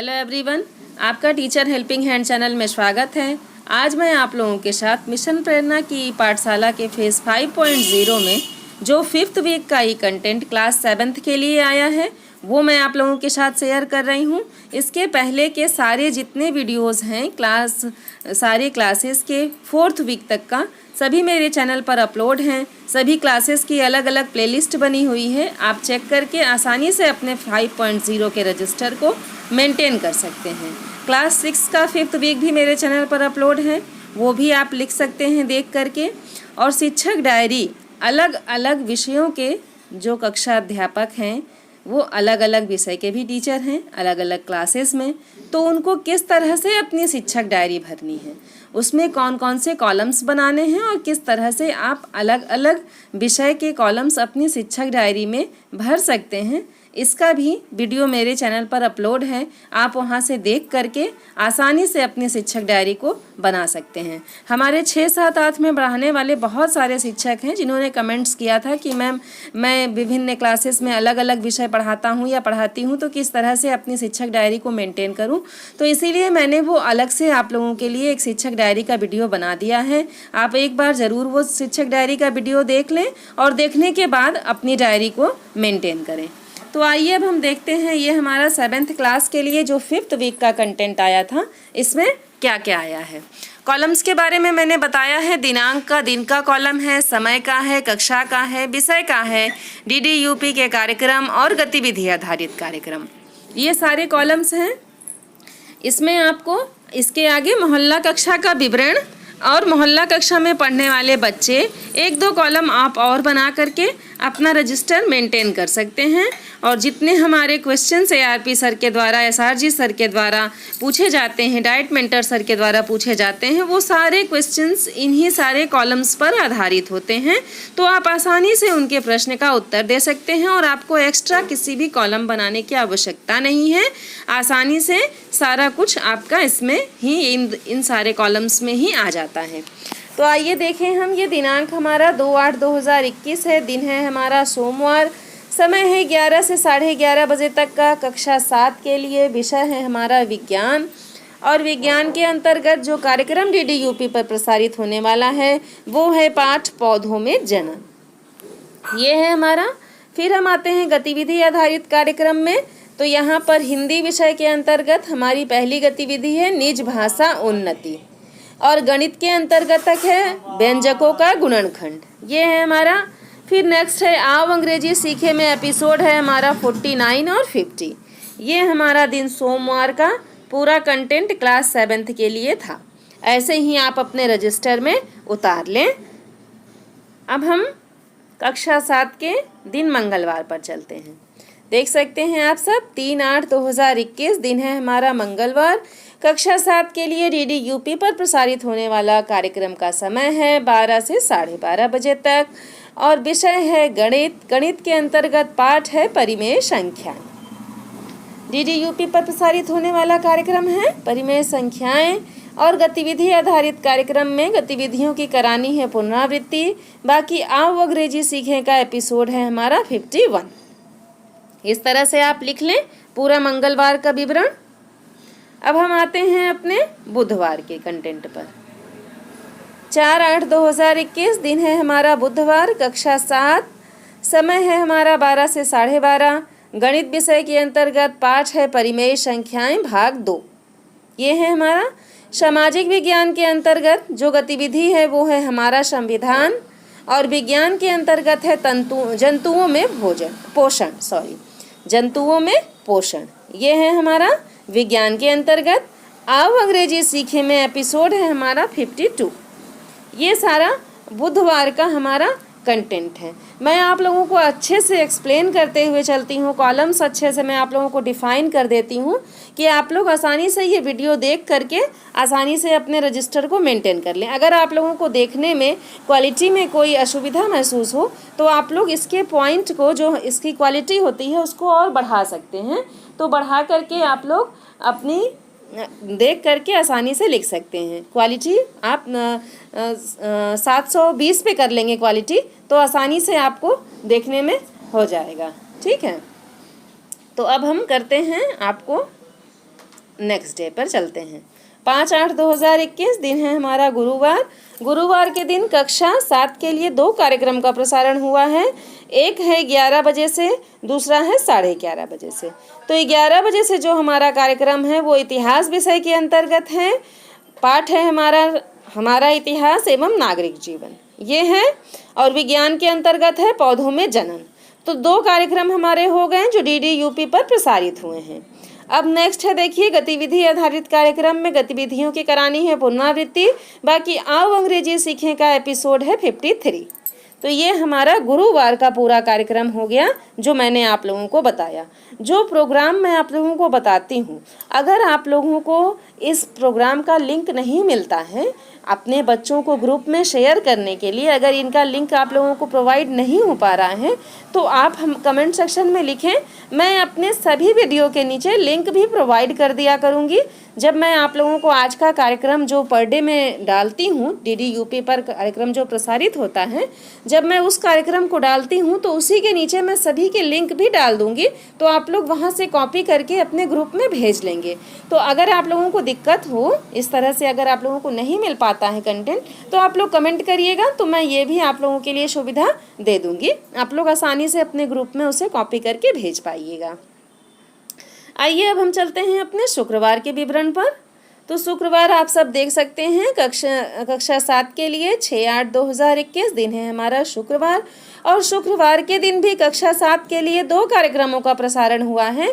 Hello everyone, आपका teacher helping hand channel में स्वागत है। आज मैं आप लोगों के साथ मिशन प्रेरणा की पाठशाला के फेज़ 5.0 में जो 5th वीक का ई कंटेंट क्लास 7th के लिए आया है वो मैं आप लोगों के साथ शेयर कर रही हूँ। इसके पहले के सारे जितने वीडियोस हैं सारे क्लासेस के 4th वीक तक का सभी मेरे चैनल पर अपलोड हैं। सभी क्लासेस की अलग अलग प्लेलिस्ट बनी हुई है, आप चेक करके आसानी से अपने 5.0 के रजिस्टर को मेंटेन कर सकते हैं। क्लास 6 का 5th वीक भी मेरे चैनल पर अपलोड है, वो भी आप लिख सकते हैं देख करके। और शिक्षक डायरी अलग अलग विषयों के जो कक्षा अध्यापक हैं वो अलग अलग विषय के भी टीचर हैं अलग अलग क्लासेस में, तो उनको किस तरह से अपनी शिक्षक डायरी भरनी है, उसमें कौन कौन से कॉलम्स बनाने हैं और किस तरह से आप अलग अलग विषय के कॉलम्स अपनी शिक्षक डायरी में भर सकते हैं, इसका भी वीडियो मेरे चैनल पर अपलोड है। आप वहां से देख करके आसानी से अपनी शिक्षक डायरी को बना सकते हैं। हमारे 6, 7, 8 में पढ़ाने वाले बहुत सारे शिक्षक हैं जिन्होंने कमेंट्स किया था कि मैम मैं विभिन्न क्लासेस में अलग अलग विषय पढ़ाता हूं या पढ़ाती हूं, तो किस तरह से अपनी शिक्षक डायरी को मेंटेन करूं। तो इसीलिए मैंने वो अलग से आप लोगों के लिए एक शिक्षक डायरी का वीडियो बना दिया है। आप एक बार ज़रूर वो शिक्षक डायरी का वीडियो देख लें और देखने के बाद अपनी डायरी को मेंटेन करें। तो आइए अब हम देखते हैं ये हमारा 7th क्लास के लिए जो 5th वीक का कंटेंट आया था, इसमें क्या क्या आया है। कॉलम्स के बारे में मैंने बताया है, दिनांक का दिन का कॉलम है, समय का है, कक्षा का है, विषय का है, DDUP के कार्यक्रम और गतिविधि आधारित कार्यक्रम, ये सारे कॉलम्स हैं। इसमें आपको इसके आगे मोहल्ला कक्षा का विवरण और मोहल्ला कक्षा में पढ़ने वाले बच्चे 1-2 कॉलम आप और बना करके अपना रजिस्टर मेंटेन कर सकते हैं। और जितने हमारे क्वेश्चन ARP सर के द्वारा, SRG सर के द्वारा पूछे जाते हैं, डाइट मेंटर सर के द्वारा पूछे जाते हैं, वो सारे क्वेश्चंस इन्हीं सारे कॉलम्स पर आधारित होते हैं। तो आप आसानी से उनके प्रश्न का उत्तर दे सकते हैं और आपको एक्स्ट्रा किसी भी कॉलम बनाने की आवश्यकता नहीं है। आसानी से सारा कुछ आपका इसमें ही इन सारे कॉलम्स में ही आ जाता है। तो आइए देखें हम, ये दिनांक हमारा 2/8/2021 है, दिन है हमारा सोमवार, समय है 11 से 11:30 बजे तक का, कक्षा 7 के लिए, विषय है हमारा विज्ञान। और विज्ञान के अंतर्गत जो कार्यक्रम DDUP पर प्रसारित होने वाला है वो है पाठ पौधों में जनन, ये है हमारा। फिर हम आते हैं गतिविधि आधारित कार्यक्रम में। तो यहाँ पर हिंदी विषय के अंतर्गत हमारी पहली गतिविधि है निज भाषा उन्नति, और गणित के अंतर्गत है व्यंजकों का गुणनखंड, ये है हमारा। फिर नेक्स्ट है आओ अंग्रेजी सीखे में एपिसोड है हमारा 49 और 50, ये हमारा दिन सोमवार का पूरा कंटेंट क्लास 7th के लिए था। ऐसे ही आप अपने रजिस्टर में उतार लें। अब हम कक्षा 7 के दिन मंगलवार पर चलते हैं। देख सकते हैं आप सब, 3/8/2021 दिन है हमारा मंगलवार। कक्षा 7 के लिए DDUP पर प्रसारित होने वाला कार्यक्रम का समय है 12 से 12:30 बजे तक, और विषय है गणित। गणित के अंतर्गत पाठ है परिमेय संख्याएं। DDUP पर प्रसारित होने वाला कार्यक्रम है परिमेय संख्याएं। और गतिविधि आधारित कार्यक्रम में गतिविधियों की करानी है पुनरावृत्ति। बाकी आओ अंग्रेजी सीखें का एपिसोड है हमारा 51। इस तरह से आप लिख लें पूरा मंगलवार का विवरण। अब हम आते हैं अपने बुधवार के कंटेंट पर। 4/8/2021 दिन है हमारा बुधवार, कक्षा 7, समय है हमारा 12 से 12:30। गणित विषय के अंतर्गत पाठ है परिमेय संख्याएं भाग 2, ये है हमारा। सामाजिक विज्ञान के अंतर्गत जो गतिविधि है वो है हमारा संविधान, और विज्ञान के अंतर्गत है जंतुओं में पोषण, ये है हमारा विज्ञान के अंतर्गत। आओ अंग्रेजी सीखे में एपिसोड है हमारा 52, ये सारा बुधवार का हमारा कंटेंट है। मैं आप लोगों को अच्छे से एक्सप्लेन करते हुए चलती हूँ, कॉलम्स अच्छे से मैं आप लोगों को डिफ़ाइन कर देती हूँ कि आप लोग आसानी से ये वीडियो देख करके आसानी से अपने रजिस्टर को मेंटेन कर लें। अगर आप लोगों को देखने में क्वालिटी में कोई असुविधा महसूस हो तो आप लोग इसके पॉइंट को, जो इसकी क्वालिटी होती है, उसको और बढ़ा सकते हैं। तो बढ़ा करके आप लोग अपनी देख करके आसानी से लिख सकते हैं। क्वालिटी आप 720 पे कर लेंगे क्वालिटी, तो आसानी से आपको देखने में हो जाएगा। ठीक है, तो अब हम करते हैं आपको नेक्स्ट डे पर चलते हैं। 5/8/2021 दिन है हमारा गुरुवार। गुरुवार के दिन कक्षा 7 के लिए 2 कार्यक्रम का प्रसारण हुआ है। एक है 11 बजे से, दूसरा है 11:30 बजे से। तो 11 बजे से जो हमारा कार्यक्रम है वो इतिहास विषय के अंतर्गत है। पाठ है हमारा इतिहास एवं नागरिक जीवन ये है, और विज्ञान के अंतर्गत है पौधों में जनन। तो 2 कार्यक्रम हमारे हो गए जो DD-UP पर प्रसारित हुए हैं। अब नेक्स्ट है, देखिए, गतिविधि आधारित कार्यक्रम में गतिविधियों की करानी है पुनरावृत्ति। बाकी आओ अंग्रेजी सीखें का एपिसोड है 53। तो ये हमारा गुरुवार का पूरा कार्यक्रम हो गया जो मैंने आप लोगों को बताया। जो प्रोग्राम मैं आप लोगों को बताती हूँ, अगर आप लोगों को इस प्रोग्राम का लिंक नहीं मिलता है अपने बच्चों को ग्रुप में शेयर करने के लिए, अगर इनका लिंक आप लोगों को प्रोवाइड नहीं हो पा रहा है तो आप हम कमेंट सेक्शन में लिखें। मैं अपने सभी वीडियो के नीचे लिंक भी प्रोवाइड कर दिया करूँगी। जब मैं आप लोगों को आज का कार्यक्रम जो पर डे में डालती हूँ, DD-UP पर कार्यक्रम जो प्रसारित होता है, जब मैं उस कार्यक्रम को डालती हूँ तो उसी के नीचे मैं सभी के लिंक भी डाल दूँगी। तो आप लोग वहाँ से कॉपी करके अपने ग्रुप में भेज लेंगे। तो अगर आप लोगों को दिक्कत हो इस तरह से, अगर आप लोगों को नहीं मिल पाता है कंटेंट, तो आप लोग कमेंट करिएगा, तो मैं ये भी आप लोगों के लिए सुविधा दे दूँगी। आप लोग आसानी से अपने ग्रुप में उसे कॉपी करके भेज पाइएगा। आइए अब हम चलते हैं अपने शुक्रवार के विवरण पर। तो शुक्रवार आप सब देख सकते हैं कक्षा 7 के लिए 6/8/2021 दिन है हमारा शुक्रवार। और शुक्रवार के दिन भी कक्षा 7 के लिए 2 कार्यक्रमों का प्रसारण हुआ है।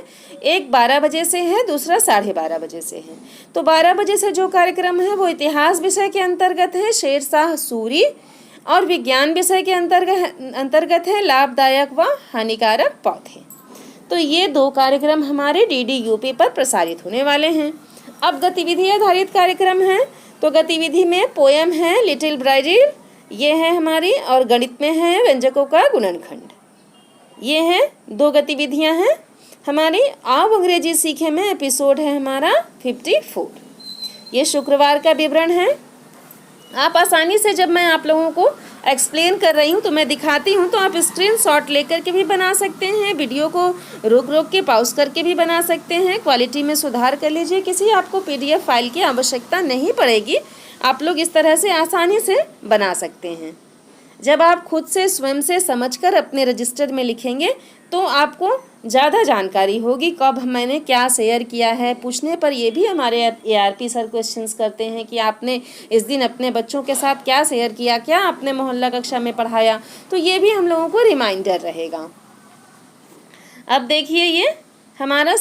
एक 12 बजे से है, दूसरा 12:30 बजे से है। तो 12 बजे से जो कार्यक्रम है वो इतिहास विषय के अंतर्गत है शेरशाह सूरी, और विज्ञान विषय के अंतर्गत है लाभदायक व हानिकारक पौधे। तो ये 2 कार्यक्रम हमारे DD-UP पर प्रसारित होने वाले हैं। अब गतिविधि आधारित कार्यक्रम है। तो गतिविधि में पोएम है लिटिल ब्राजील, ये है हमारी, और गणित में है व्यंजकों का गुणनखंड। ये हैं 2 गतिविधियां हैं हमारी। आओ अंग्रेजी सीखे में एपिसोड है हमारा 54। ये शुक्रवार का विवरण है। आप आसानी से, जब मैं आप लोगों को एक्सप्लेन कर रही हूँ तो मैं दिखाती हूँ, तो आप स्क्रीनशॉट लेकर के भी बना सकते हैं, वीडियो को रोक के पॉज करके भी बना सकते हैं। क्वालिटी में सुधार कर लीजिए, किसी आपको PDF फाइल की आवश्यकता नहीं पड़ेगी। आप लोग इस तरह से आसानी से बना सकते हैं। जब आप खुद से स्वयं से समझकर अपने रजिस्टर में लिखेंगे तो आपको ज़्यादा जानकारी होगी कब मैंने क्या शेयर किया है। पूछने पर ये भी हमारे ARP सर क्वेश्चंस करते हैं कि आपने इस दिन अपने बच्चों के साथ क्या शेयर किया, क्या आपने मोहल्ला कक्षा में पढ़ाया, तो ये भी हम लोगों को रिमाइंडर रहेगा। अब देखिए, ये हमारा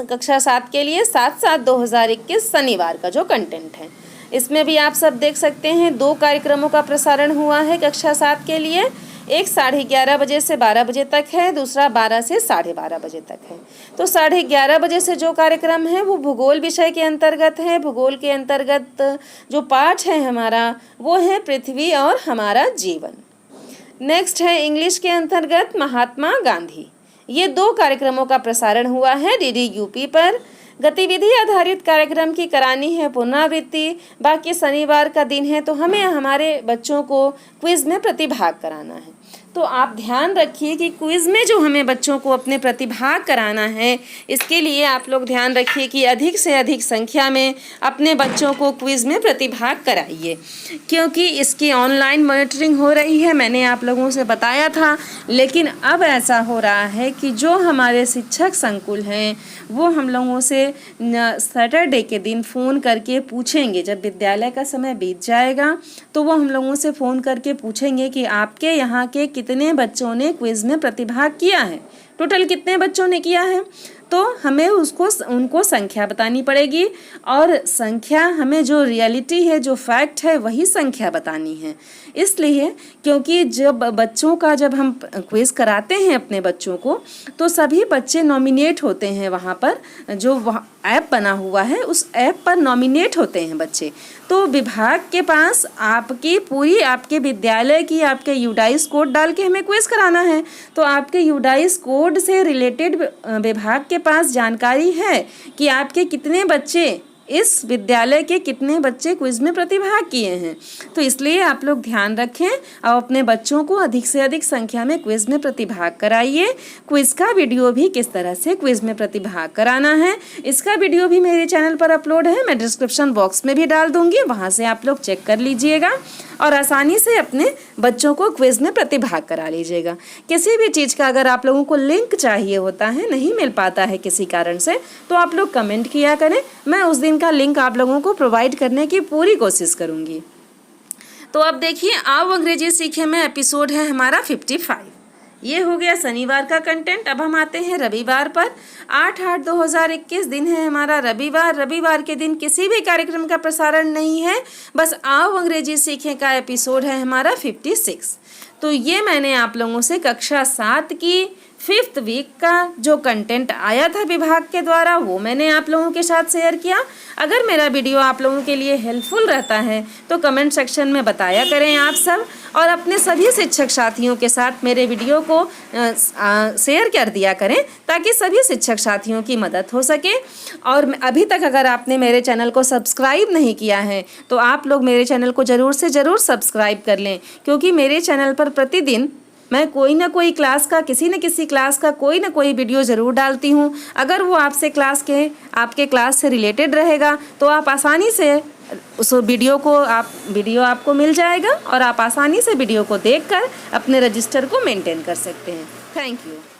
कक्षा 7 के लिए 7/7/2021 शनिवार का जो कंटेंट है, इसमें भी आप सब देख सकते हैं 2 कार्यक्रमों का प्रसारण हुआ है कक्षा 7 के लिए। एक 11:30 बजे से 12 बजे तक है, दूसरा 12 से 12:30 बजे तक है। तो 11:30 बजे से जो कार्यक्रम है वो भूगोल विषय के अंतर्गत है। भूगोल के अंतर्गत जो पाठ है हमारा वो है पृथ्वी और हमारा जीवन। नेक्स्ट है इंग्लिश के अंतर्गत महात्मा गांधी। ये 2 कार्यक्रमों का प्रसारण हुआ है DD-UP पर। गतिविधि आधारित कार्यक्रम की करानी है पुनरावृत्ति। बाकी शनिवार का दिन है तो हमें हमारे बच्चों को क्विज़ में प्रतिभाग कराना है। तो आप ध्यान रखिए कि क्विज़ में जो हमें बच्चों को अपने प्रतिभाग कराना है, इसके लिए आप लोग ध्यान रखिए कि अधिक से अधिक संख्या में अपने बच्चों को क्विज़ में प्रतिभाग कराइए, क्योंकि इसकी ऑनलाइन मॉनिटरिंग हो रही है। मैंने आप लोगों से बताया था, लेकिन अब ऐसा हो रहा है कि जो हमारे शिक्षक संकुल हैं वो हम लोगों से सैटरडे के दिन फ़ोन करके पूछेंगे। जब विद्यालय का समय बीत जाएगा तो वो हम लोगों से फ़ोन करके पूछेंगे कि आपके यहाँ के कितने बच्चों ने क्विज़ में प्रतिभाग किया है, टोटल कितने बच्चों ने किया है। तो हमें उनको संख्या बतानी पड़ेगी, और संख्या हमें जो रियलिटी है, जो फैक्ट है, वही संख्या बतानी है। इसलिए क्योंकि जब हम क्विज़ कराते हैं अपने बच्चों को, तो सभी बच्चे नॉमिनेट होते हैं। वहाँ पर जो ऐप बना हुआ है उस ऐप पर नॉमिनेट होते हैं बच्चे। तो विभाग के पास आपके विद्यालय की आपके यूडाइस कोड डाल के हमें क्विज़ कराना है। तो आपके यूडाइस कोड से रिलेटेड विभाग के पास जानकारी है कि आपके कितने बच्चे इस विद्यालय के कितने बच्चे क्विज में प्रतिभाग किए हैं। तो इसलिए आप लोग ध्यान रखें और अपने बच्चों को अधिक से अधिक संख्या में क्विज में प्रतिभाग कराइए। क्विज का वीडियो भी किस तरह से क्विज में प्रतिभाग कराना है, इसका वीडियो भी मेरे चैनल पर अपलोड है, मैं डिस्क्रिप्शन बॉक्स में भी डाल दूंगी, वहाँ से आप लोग चेक कर लीजिएगा और आसानी से अपने बच्चों को क्विज में प्रतिभाग करा लीजिएगा। किसी भी चीज़ का अगर आप लोगों को लिंक चाहिए होता है, नहीं मिल पाता है किसी कारण से, तो आप लोग कमेंट किया करें, मैं उस दिन का लिंक आप लोगों को प्रोवाइड करने की पूरी कोशिश करूंगी। तो अब देखिए, आओ अंग्रेजी सीखे में एपिसोड है हमारा 55। ये हो गया शनिवार का कंटेंट। अब हम आते हैं रविवार पर। 8/8/2021 दिन है हमारा रविवार। रविवार के दिन किसी भी कार्यक्रम का प्रसारण नहीं है, बस आओ अंग्रेजी सीखें का एपिसोड है हमारा 56। तो ये मैंने आप लोगों से कक्षा 7 की 5th वीक का जो कंटेंट आया था विभाग के द्वारा, वो मैंने आप लोगों के साथ शेयर किया। अगर मेरा वीडियो आप लोगों के लिए हेल्पफुल रहता है तो कमेंट सेक्शन में बताया करें आप सब, और अपने सभी शिक्षक साथियों के साथ मेरे वीडियो को शेयर कर दिया करें ताकि सभी शिक्षक साथियों की मदद हो सके। और अभी तक अगर आपने मेरे चैनल को सब्सक्राइब नहीं किया है तो आप लोग मेरे चैनल को ज़रूर से ज़रूर सब्सक्राइब कर लें, क्योंकि मेरे चैनल पर प्रतिदिन मैं कोई ना कोई क्लास का, किसी न किसी क्लास का कोई ना कोई वीडियो ज़रूर डालती हूँ। अगर वो आपके क्लास से रिलेटेड रहेगा तो आप आसानी से उस वीडियो आपको मिल जाएगा और आप आसानी से वीडियो को देखकर अपने रजिस्टर को मेंटेन कर सकते हैं। Thank you.